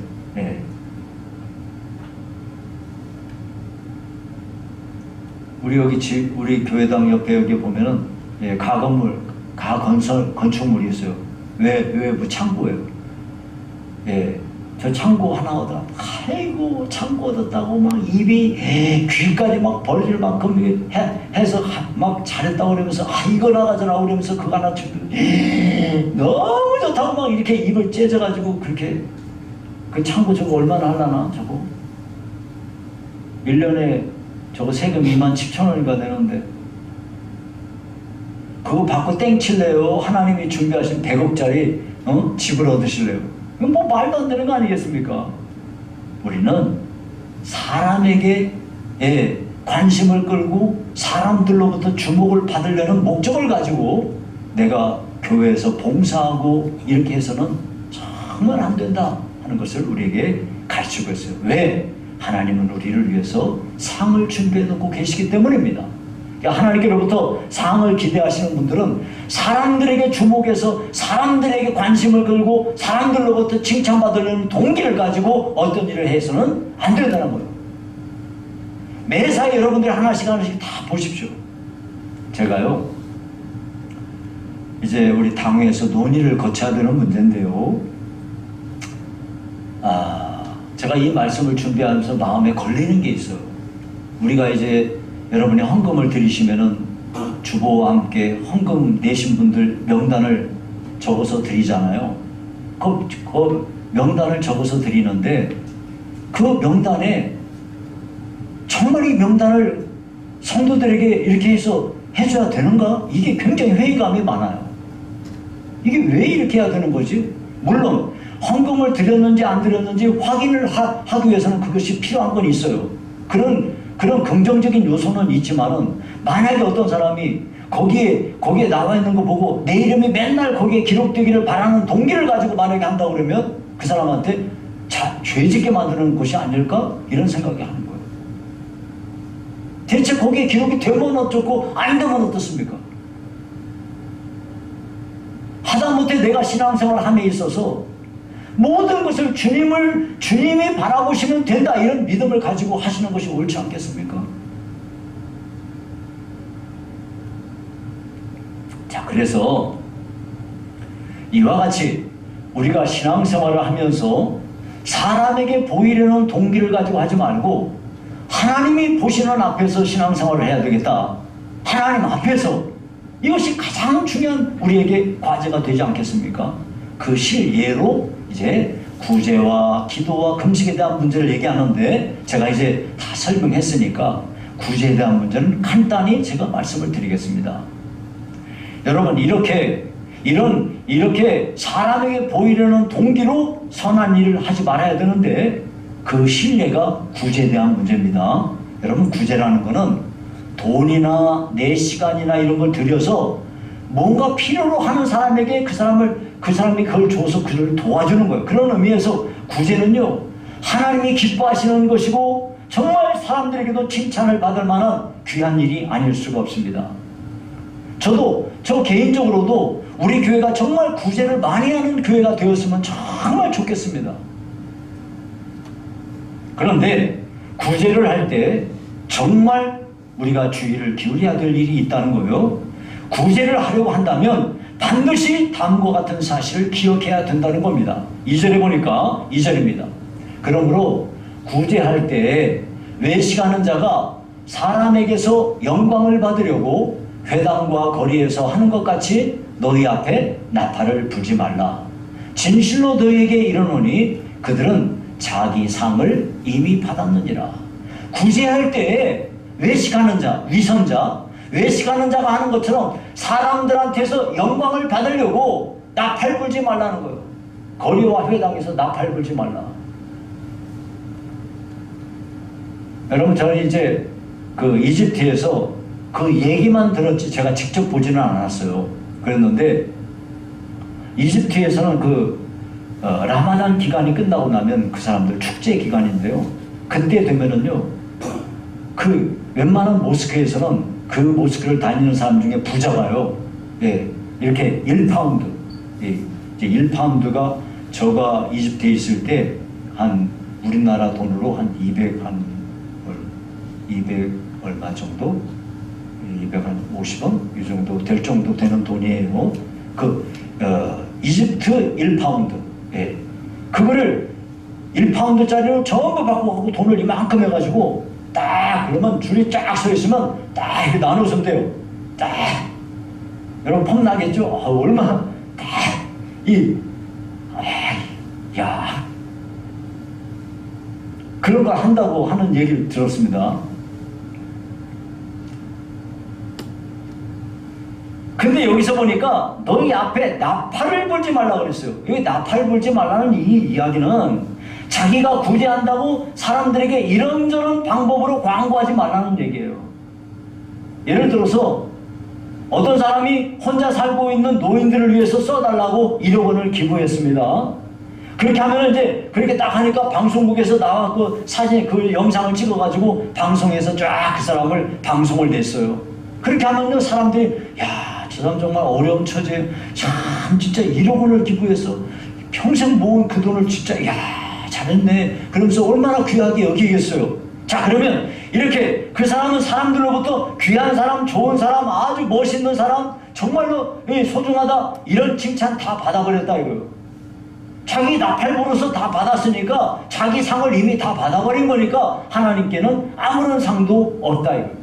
우리 교회당 옆에 여기 보면은 건축물이 있어요. 외부 창고예요. 저 창고 하나 얻어. 아이고 창고 얻었다고 막 입이 귀까지 막 벌릴 만큼 해서 막 잘했다고 그러면서 이거 나가잖아 그러면서 그거 하나 주고 너무 좋다고 막 이렇게 입을 째져가지고 그렇게 그 창고 저거 얼마나 하려나 저거 1년에 저거 세금 27,000원인가 되는데 그거 받고 땡칠래요? 하나님이 준비하신 100억짜리 집을 얻으실래요? 이건 뭐 말도 안 되는 거 아니겠습니까? 우리는 사람에게 관심을 끌고 사람들로부터 주목을 받으려는 목적을 가지고 내가 교회에서 봉사하고 이렇게 해서는 정말 안 된다 하는 것을 우리에게 가르치고 있어요. 왜? 하나님은 우리를 위해서 상을 준비해 놓고 계시기 때문입니다. 그러니까 하나님께로부터 상을 기대하시는 분들은 사람들에게 주목해서 사람들에게 관심을 끌고 사람들로부터 칭찬받으려는 동기를 가지고 어떤 일을 해서는 안 된다는 거예요. 매사에 여러분들이 하나씩 다 보십시오. 제가요 이제 우리 당회에서 논의를 거쳐야 되는 문제인데요. 제가 이 말씀을 준비하면서 마음에 걸리는 게 있어요. 우리가 이제 여러분이 헌금을 드리시면은 주보와 함께 헌금 내신 분들 명단을 적어서 드리잖아요. 그 명단을 적어서 드리는데 그 명단에 정말 이 명단을 성도들에게 이렇게 해서 해줘야 되는가? 이게 굉장히 회의감이 많아요. 이게 왜 이렇게 해야 되는 거지? 물론 헌금을 드렸는지 안 드렸는지 확인을 하기 위해서는 그것이 필요한 건 있어요. 그런 긍정적인 요소는 있지만은 만약에 어떤 사람이 거기에 나와 있는 거 보고 내 이름이 맨날 거기에 기록되기를 바라는 동기를 가지고 만약에 한다고 그러면 그 사람한테 죄짓게 만드는 것이 아닐까? 이런 생각이 하는 거예요. 대체 거기에 기록이 되면 어쩌고 안 되면 어떻습니까? 하다못해 내가 신앙생활 함에 있어서 모든 것을 주님이 바라보시면 된다 이런 믿음을 가지고 하시는 것이 옳지 않겠습니까? 자, 그래서 이와 같이 우리가 신앙생활을 하면서 사람에게 보이려는 동기를 가지고 하지 말고 하나님이 보시는 앞에서 신앙생활을 해야 되겠다. 하나님 앞에서 이것이 가장 중요한 우리에게 과제가 되지 않겠습니까? 그 실예로 이제 구제와 기도와 금식에 대한 문제를 얘기하는데 제가 이제 다 설명했으니까 구제에 대한 문제는 간단히 제가 말씀을 드리겠습니다. 여러분, 이렇게 사람에게 보이려는 동기로 선한 일을 하지 말아야 되는데, 그 신뢰가 구제에 대한 문제입니다. 여러분, 구제라는 거는 돈이나 내 시간이나 이런 걸 들여서 뭔가 필요로 하는 사람에게 그 사람이 그걸 줘서 그를 도와주는 거예요. 그런 의미에서 구제는요, 하나님이 기뻐하시는 것이고 정말 사람들에게도 칭찬을 받을 만한 귀한 일이 아닐 수가 없습니다. 저 개인적으로도 우리 교회가 정말 구제를 많이 하는 교회가 되었으면 정말 좋겠습니다. 그런데 구제를 할 때 정말 우리가 주의를 기울여야 될 일이 있다는 거예요. 구제를 하려고 한다면 반드시 다음과 같은 사실을 기억해야 된다는 겁니다. 2절에 보니까 2절입니다. 그러므로 구제할 때 외식하는 자가 사람에게서 영광을 받으려고 회당과 거리에서 하는 것 같이 너희 앞에 나팔을 불지 말라. 진실로 너희에게 이르노니 그들은 자기 상을 이미 받았느니라. 구제할 때 외식하는 자, 위선자, 외식하는 자가 하는 것처럼 사람들한테서 영광을 받으려고 나팔 불지 말라는 거예요. 거리와 회당에서 나팔 불지 말라. 여러분, 저는 이제 그 이집트에서 그 얘기만 들었지 제가 직접 보지는 않았어요. 그랬는데 이집트에서는 라마단 기간이 끝나고 나면 그 사람들 축제 기간인데요. 그때 되면은요, 웬만한 모스크에서는 그 모스크를 다니는 사람 중에 부자가요, 예, 이렇게 1파운드, 예, 이제 1파운드가 저가 이집트에 있을 때 한 우리나라 돈으로 한 200 얼마 정도? 250원? 이 정도 될 정도 되는 돈이에요. 이집트 1파운드. 예. 그거를 1파운드짜리로 전부 바꾸고 돈을 이만큼 해가지고 딱 그러면 줄이 쫙 서 있으면 딱 이렇게 나눠서 돼요. 딱. 여러분 폼나겠죠? 얼마나 딱 야. 그런 걸 한다고 하는 얘기를 들었습니다. 근데 여기서 보니까 너희 앞에 나팔을 불지 말라 그랬어요. 여기 나팔 불지 말라는 이 이야기는 자기가 구제한다고 사람들에게 이런저런 방법으로 광고하지 말라는 얘기예요. 예를 들어서 어떤 사람이 혼자 살고 있는 노인들을 위해서 써달라고 1억 원을 기부했습니다. 그렇게 하면 이제 그렇게 딱 하니까 방송국에서 나와서 사진 그 영상을 찍어가지고 방송에서 쫙 그 사람을 방송을 냈어요. 그렇게 하면요, 사람들이 저 사람 정말 어려운 처지에 참 진짜 1억 원을 기부해서 평생 모은 그 돈을 진짜 잘했네 그러면서 얼마나 귀하게 여기겠어요. 자, 그러면 이렇게 그 사람은 사람들로부터 귀한 사람, 좋은 사람, 아주 멋있는 사람, 정말로 소중하다 이런 칭찬 다 받아버렸다 이거예요. 자기 나팔 불어서 다 받았으니까 자기 상을 이미 다 받아버린 거니까 하나님께는 아무런 상도 없다 이거예요.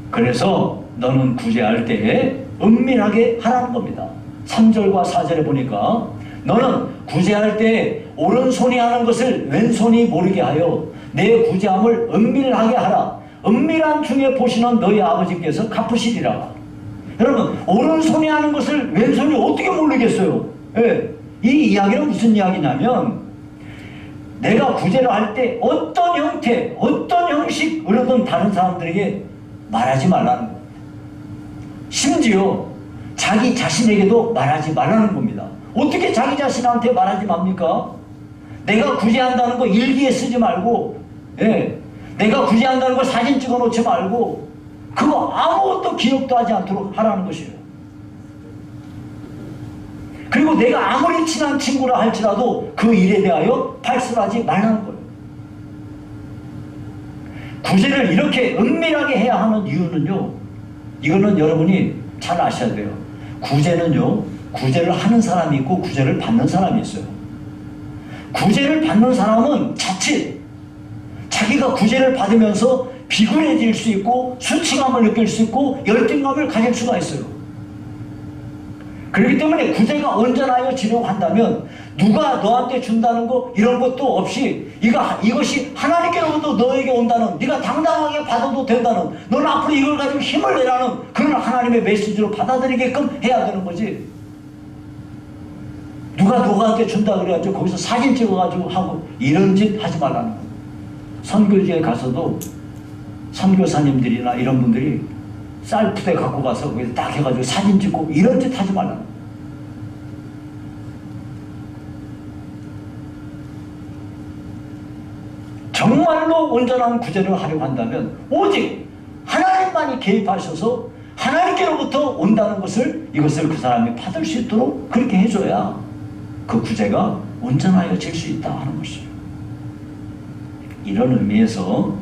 그래서 너는 구제할 때에 은밀하게 하라는 겁니다. 3절과 4절에 보니까 너는 구제할 때 오른손이 하는 것을 왼손이 모르게 하여 내 구제함을 은밀하게 하라. 은밀한 중에 보시는 너희 아버지께서 갚으시리라. 여러분, 오른손이 하는 것을 왼손이 어떻게 모르겠어요? 예. 이 이야기는 무슨 이야기냐면 내가 구제를 할 때 어떤 형태, 어떤 형식으로든 다른 사람들에게 말하지 말라는 겁니다. 심지어 자기 자신에게도 말하지 말라는 겁니다. 어떻게 자기 자신한테 말하지 맙니까? 내가 구제한다는 거 일기에 쓰지 말고, 내가 구제한다는 거 사진 찍어 놓지 말고, 그거 아무것도 기억도 하지 않도록 하라는 것이에요. 그리고 내가 아무리 친한 친구라 할지라도 그 일에 대하여 발설하지 말라는 거예요. 구제를 이렇게 은밀하게 해야 하는 이유는요, 이거는 여러분이 잘 아셔야 돼요. 구제는요, 구제를 하는 사람이 있고 구제를 받는 사람이 있어요. 구제를 받는 사람은 자칫 자기가 구제를 받으면서 비굴해질 수 있고 수치감을 느낄 수 있고 열등감을 가질 수가 있어요. 그렇기 때문에 구제가 온전하여 지려고 한다면 누가 너한테 준다는 거 이런 것도 없이 이것이 하나님께로부터 너에게 온다는, 네가 당당하게 받아도 된다는, 너는 앞으로 이걸 가지고 힘을 내라는 그런 하나님의 메시지로 받아들이게끔 해야 되는 거지. 누가 너한테 준다 그래가지고 거기서 사진 찍어가지고 하고 이런 짓 하지 말라는 거예요. 선교지에 가서도 선교사님들이나 이런 분들이 쌀푸대 갖고 가서 거기서 딱 해가지고 사진 찍고 이런 짓 하지 말라는 거예요. 정말로 온전한 구제를 하려고 한다면 오직 하나님만이 개입하셔서 하나님께로부터 온다는 이것을 그 사람이 받을 수 있도록 그렇게 해줘야 그 구제가 온전하여질 수 있다 하는 것이에요. 이런 의미에서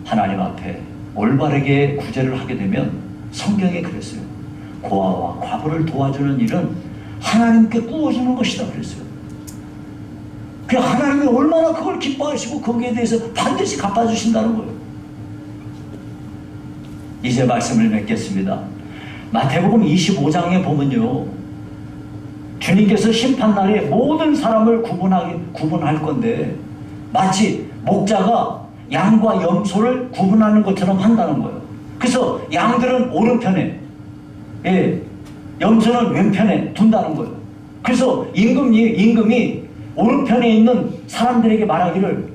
하나님 앞에 올바르게 구제를 하게 되면 성경에 그랬어요. 고아와 과부를 도와주는 일은 하나님께 구워주는 것이다 그랬어요. 그 하나님이 얼마나 그걸 기뻐하시고 거기에 대해서 반드시 갚아주신다는 거예요. 이제 말씀을 맺겠습니다. 마태복음 25장에 보면요, 주님께서 심판날에 모든 사람을 구분할 건데 마치 목자가 양과 염소를 구분하는 것처럼 한다는 거예요. 그래서 양들은 오른편에, 염소는 왼편에 둔다는 거예요. 그래서 임금이 오른편에 있는 사람들에게 말하기를,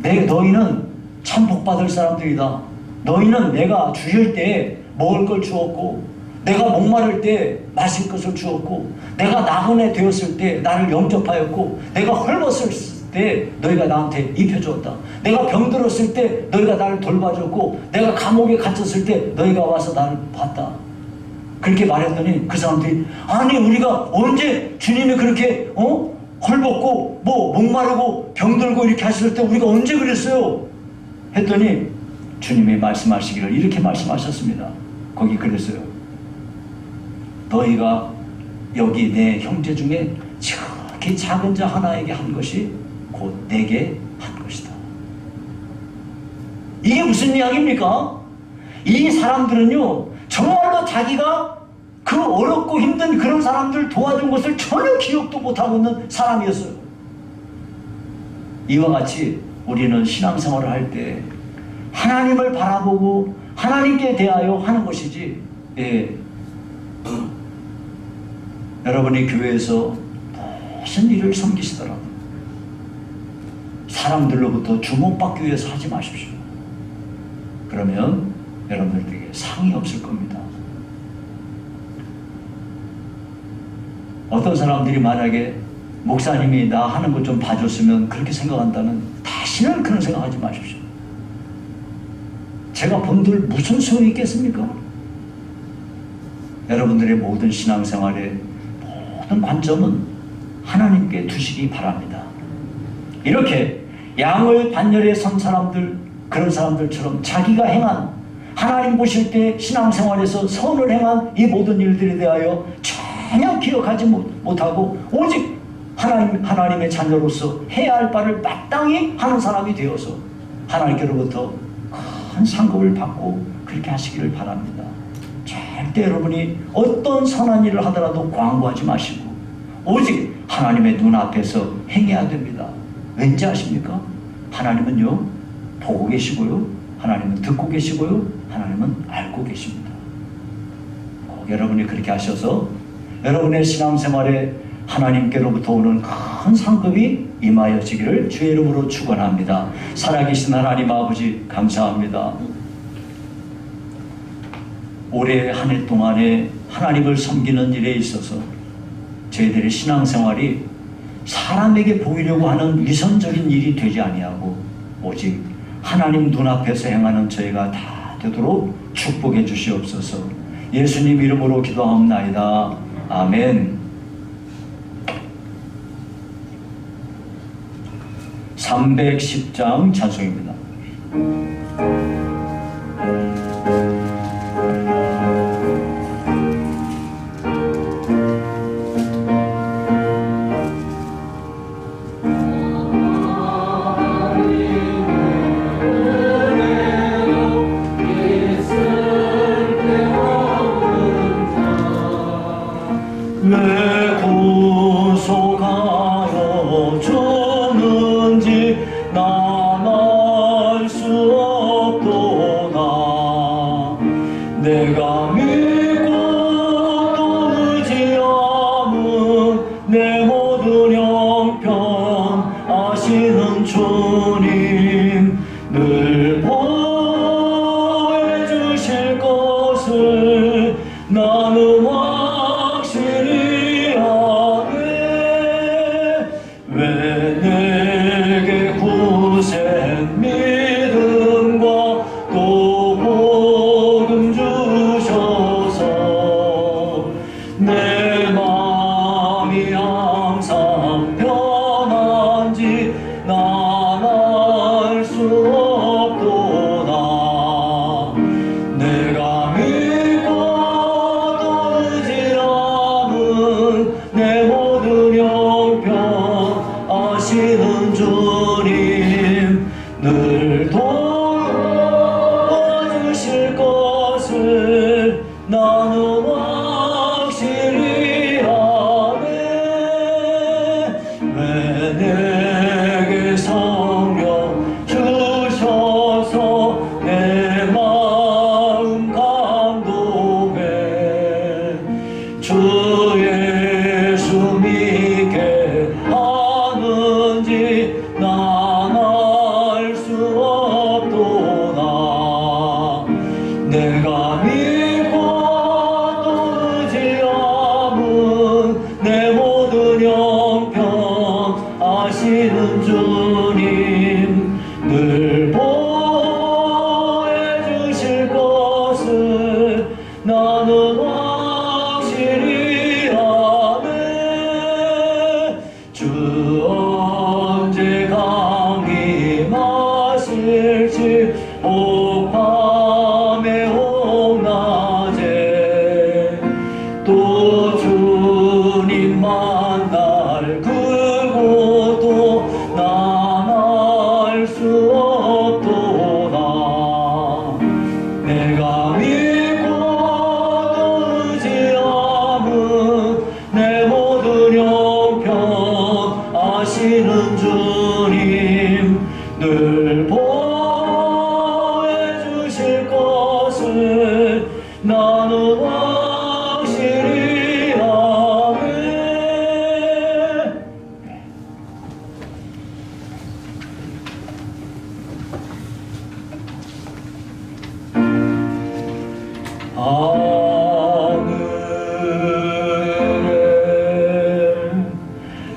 너희는 참 복받을 사람들이다. 너희는 내가 주실 때 먹을 걸 주었고, 내가 목마를 때 마실 것을 주었고, 내가 나그네 되었을 때 나를 영접하였고, 내가 헐벗을 때 너희가 나한테 입혀주었다. 내가 병들었을 때 너희가 나를 돌봐줬고, 내가 감옥에 갇혔을 때 너희가 와서 나를 봤다. 그렇게 말했더니 그 사람들이, 아니 우리가 언제 주님이 그렇게 헐벗고 목마르고 병들고 이렇게 하실 때 우리가 언제 그랬어요? 했더니 주님이 말씀하시기를 이렇게 말씀하셨습니다. 거기 그랬어요. 너희가 여기 내 형제 중에 지극히 작은 자 하나에게 한 것이 곧 내게 한 것이다. 이게 무슨 이야기입니까? 이 사람들은요, 정말로 자기가 그 어렵고 힘든 그런 사람들 도와준 것을 전혀 기억도 못하고 있는 사람이었어요. 이와 같이 우리는 신앙생활을 할 때 하나님을 바라보고 하나님께 대하여 하는 것이지, 여러분이 교회에서 무슨 일을 섬기시더라도 사람들로부터 주목받기 위해서 하지 마십시오. 그러면 여러분들에게 상이 없을 겁니다. 어떤 사람들이 만약에 목사님이 나 하는 것 좀 봐줬으면 그렇게 생각한다면 다시는 그런 생각하지 마십시오. 제가 본들 무슨 소용이 있겠습니까? 여러분들의 모든 신앙생활의 모든 관점은 하나님께 두시기 바랍니다. 이렇게 양을 반열에 선 사람들, 그런 사람들처럼 자기가 행한, 하나님 보실 때 신앙생활에서 선을 행한 이 모든 일들에 대하여 전혀 기억하지 못하고 오직 하나님의 자녀로서 해야 할 바를 마땅히 하는 사람이 되어서 하나님께로부터 큰 상급을 받고 그렇게 하시기를 바랍니다. 절대 여러분이 어떤 선한 일을 하더라도 광고하지 마시고 오직 하나님의 눈앞에서 행해야 됩니다. 왠지 아십니까? 하나님은요, 보고 계시고요, 하나님은 듣고 계시고요, 하나님은 알고 계십니다. 여러분이 그렇게 하셔서 여러분의 신앙생활에 하나님께로부터 오는 큰 상급이 임하여지기를 주의 이름으로 축원합니다. 살아계신 하나님 아버지 감사합니다. 올해 한 해 동안에 하나님을 섬기는 일에 있어서 저희들의 신앙생활이 사람에게 보이려고 하는 위선적인 일이 되지 아니하고 오직 하나님 눈앞에서 행하는 저희가 다 되도록 축복해 주시옵소서. 예수님 이름으로 기도하옵나이다. 아멘. 310장 찬송입니다. 왜 구속하여 주는지 난 알 수 없도다. 내가 믿고 또 의지함은 내 모든 형편 아시는 주님 늘 보호해주실 것을 나는 확실히 아네. 왜 내게 굳센 믿음과 또 복음 주셔서 내 마음이 항상 편한지 난 알 수 없도다. 내가 믿고 또 의지함은 내 모든 형편 아시는 주님 늘 도와주실 것을 나는 확실히 아네. 왜 내게 성령 주셔서 내 마음 감동해. 주 예수 믿게 하는지 난 알 수 없도다. 내가 믿고 또 의지함은 내 모든 형편 아시는 주님 늘 보호해 주실 것을 나는 확실히 아네. 주 언제 강림하실지 혹밤에 혹낮에 또 주님 만날 그곳도 난 알 수 없도다. 내가 믿고 또 의지함은 내 모든 형편 아시는 주님 늘 보호해 주실 것을 나는 확실히 아네. 하늘에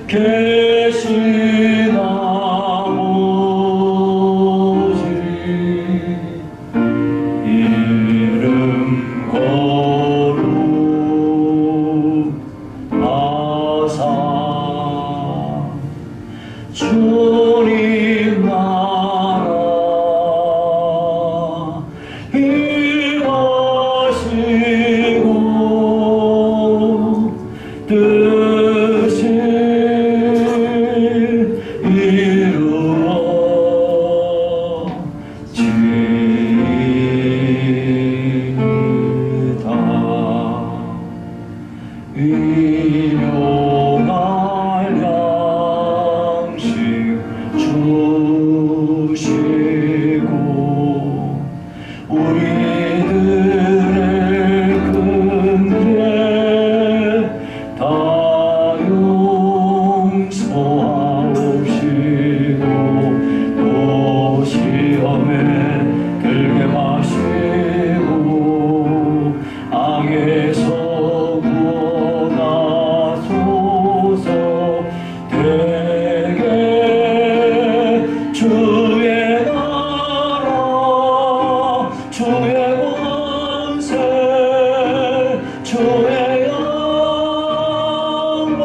계신 아버지 이름 거룩하사 주님 나라 임하시고 뜻을 이루어지이다. 일용할 양식 주시고 우리들의 근죄 다 용서하옵시고 또 시험에 들게 마시고 악에서 구원하소서. 되게 주의 나라 주의 권세 주의 영광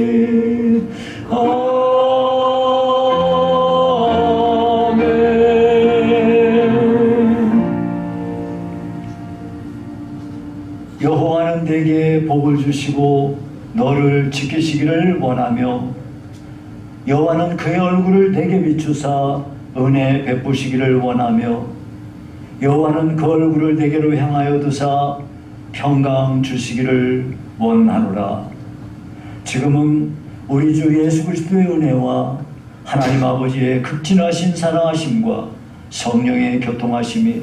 영원히 여호와는 내게 복을 주시고 너를 지키시기를 원하며 여호와는 그의 얼굴을 내게 비추사 은혜 베푸시기를 원하며 여호와는 그 얼굴을 내게로 향하여 두사 평강 주시기를 원하노라. 지금은 우리 주 예수 그리스도의 은혜와 하나님 아버지의 극진하신 사랑하심과 성령의 교통하심이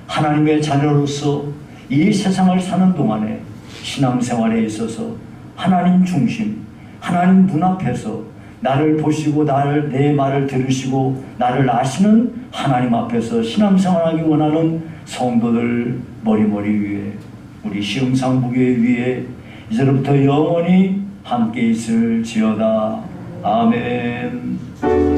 하나님의 자녀로서 이 세상을 사는 동안에 신앙생활에 있어서 하나님 중심, 하나님 눈앞에서 나를 보시고 내 말을 들으시고 나를 아시는 하나님 앞에서 신앙생활하기 원하는 성도들 머리머리 위에 우리 시흥상부교회 위에 이제부터 영원히 함께 있을지어다. 아멘.